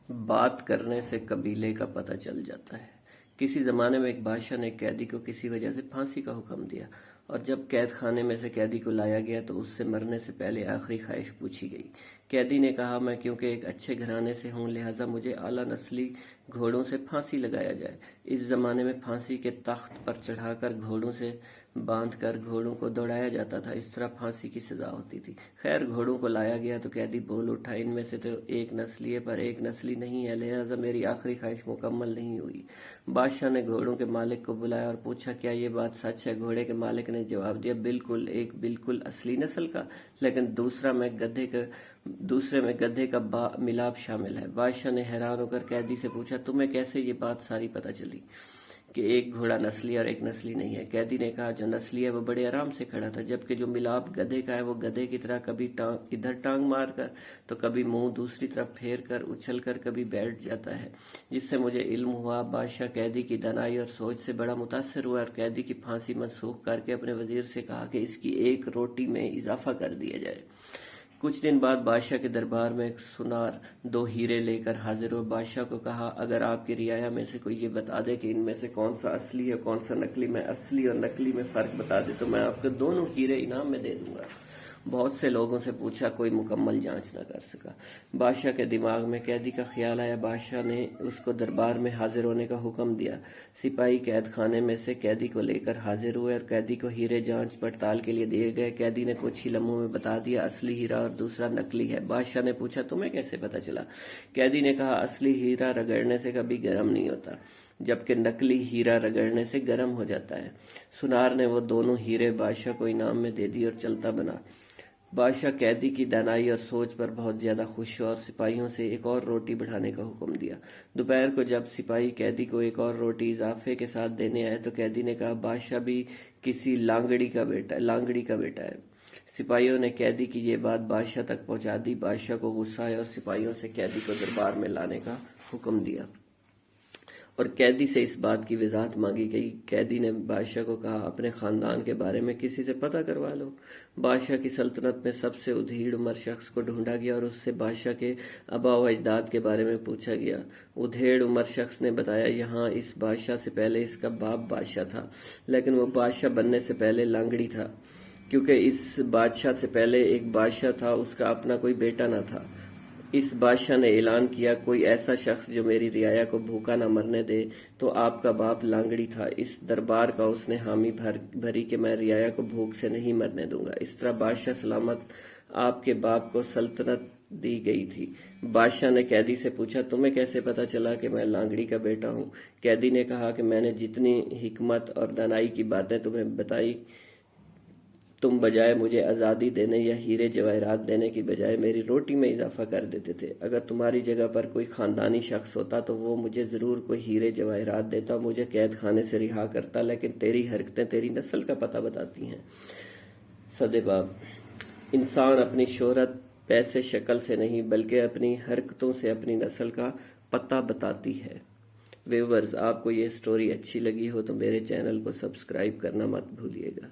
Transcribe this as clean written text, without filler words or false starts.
بات کرنے سے قبیلے کا پتہ چل جاتا ہے۔ کسی زمانے میں ایک بادشاہ نے ایک قیدی کو کسی وجہ سے پھانسی کا حکم دیا، اور جب قید خانے میں سے قیدی کو لایا گیا تو اس سے مرنے سے پہلے آخری خواہش پوچھی گئی۔ قیدی نے کہا، میں کیونکہ ایک اچھے گھرانے سے ہوں لہٰذا مجھے اعلیٰ نسلی گھوڑوں سے پھانسی لگایا جائے۔ اس زمانے میں پھانسی کے تخت پر چڑھا کر گھوڑوں سے باندھ کر گھوڑوں کو دوڑایا جاتا تھا، اس طرح پھانسی کی سزا ہوتی تھی۔ خیر گھوڑوں کو لایا گیا تو قیدی بول اٹھا، ان میں سے تو ایک نسلی ہے پر ایک نسلی نہیں ہے، لہٰذا میری آخری خواہش مکمل نہیں ہوئی۔ بادشاہ نے گھوڑوں کے مالک کو بلایا اور پوچھا، کیا یہ بات سچ ہے؟ گھوڑے کے مالک نے جواب دیا، بالکل، ایک بالکل اصلی نسل کا، لیکن دوسرے میں گدھے کا ملاپ شامل ہے۔ بادشاہ نے حیران ہو کر قیدی سے پوچھا، تمہیں کیسے یہ بات ساری پتہ چلی کہ ایک گھوڑا نسلی اور ایک نسلی نہیں ہے؟ قیدی نے کہا، جو نسلی ہے وہ بڑے آرام سے کھڑا تھا، جبکہ جو ملاپ گدھے کا ہے وہ گدھے کی طرح کبھی ادھر ٹانگ مار کر تو کبھی منہ دوسری طرف پھیر کر اچھل کر کبھی بیٹھ جاتا ہے، جس سے مجھے علم ہوا۔ بادشاہ قیدی کی دانائی اور سوچ سے بڑا متاثر ہوا اور قیدی کی پھانسی منسوخ کر کے اپنے وزیر سے کہا کہ اس کی ایک روٹی میں اضافہ کر دیا جائے۔ کچھ دن بعد بادشاہ کے دربار میں ایک سونار 2 ہیرے لے کر حاضر ہوا۔ بادشاہ کو کہا، اگر آپ کی رعایا میں سے کوئی یہ بتا دے کہ ان میں سے کون سا اصلی ہے کون سا نقلی، میں اصلی اور نقلی میں فرق بتا دے تو میں آپ کو دونوں ہیرے انعام میں دے دوں گا۔ بہت سے لوگوں سے پوچھا، کوئی مکمل جانچ نہ کر سکا۔ بادشاہ کے دماغ میں قیدی کا خیال آیا۔ بادشاہ نے اس کو دربار میں حاضر ہونے کا حکم دیا۔ سپاہی قید خانے میں سے قیدی کو لے کر حاضر ہوئے اور قیدی کو ہیرے جانچ پڑتال کے لیے دیے گئے۔ قیدی نے کچھ ہی لمحوں میں بتا دیا، اصلی ہیرا اور دوسرا نقلی ہے۔ بادشاہ نے پوچھا، تمہیں کیسے پتا چلا؟ قیدی نے کہا، اصلی ہیرا رگڑنے سے کبھی گرم نہیں ہوتا، جبکہ نقلی ہیرا رگڑنے سے گرم ہو جاتا ہے۔ سونار نے وہ دونوں ہیرے بادشاہ کو انعام میں دے دی اور چلتا بنا۔ بادشاہ قیدی کی دانائی اور سوچ پر بہت زیادہ خوش ہوا اور سپاہیوں سے ایک اور روٹی بڑھانے کا حکم دیا۔ دوپہر کو جب سپاہی قیدی کو ایک اور روٹی اضافے کے ساتھ دینے آئے تو قیدی نے کہا، بادشاہ بھی کسی لانگڑی کا بیٹا ہے۔ سپاہیوں نے قیدی کی یہ بات بادشاہ تک پہنچا دی۔ بادشاہ کو غصہ آیا اور سپاہیوں سے قیدی کو دربار میں لانے کا حکم دیا اور قیدی سے اس بات کی وضاحت مانگی گئی۔ قیدی نے بادشاہ کو کہا، اپنے خاندان کے بارے میں کسی سے پتہ کروا لو۔ بادشاہ کی سلطنت میں سب سے ادھیڑ عمر شخص کو ڈھونڈا گیا اور اس سے بادشاہ کے آباء و اجداد کے بارے میں پوچھا گیا۔ ادھیڑ عمر شخص نے بتایا، یہاں اس بادشاہ سے پہلے اس کا باپ بادشاہ تھا، لیکن وہ بادشاہ بننے سے پہلے لانگڑی تھا، کیونکہ اس بادشاہ سے پہلے ایک بادشاہ تھا، اس کا اپنا کوئی بیٹا نہ تھا۔ اس بادشاہ نے اعلان کیا، کوئی ایسا شخص جو میری رعایا کو بھوکا نہ مرنے دے تو آپ کا باپ لانگڑی تھا۔ اس دربار کا اس نے حامی بھری کہ میں رعایا کو بھوک سے نہیں مرنے دوں گا۔ اس طرح بادشاہ سلامت آپ کے باپ کو سلطنت دی گئی تھی۔ بادشاہ نے قیدی سے پوچھا، تمہیں کیسے پتا چلا کہ میں لانگڑی کا بیٹا ہوں؟ قیدی نے کہا کہ میں نے جتنی حکمت اور دانائی کی باتیں تمہیں بتائی، تم بجائے مجھے آزادی دینے یا ہیرے جواہرات دینے کی بجائے میری روٹی میں اضافہ کر دیتے تھے۔ اگر تمہاری جگہ پر کوئی خاندانی شخص ہوتا تو وہ مجھے ضرور کوئی ہیرے جواہرات دیتا، مجھے قید خانے سے رہا کرتا، لیکن تیری حرکتیں تیری نسل کا پتہ بتاتی ہیں۔ صدباب: انسان اپنی شہرت پیسے شکل سے نہیں بلکہ اپنی حرکتوں سے اپنی نسل کا پتہ بتاتی ہے۔ ویورز، آپ کو یہ سٹوری اچھی لگی ہو تو میرے چینل کو سبسکرائب کرنا مت بھولیے گا۔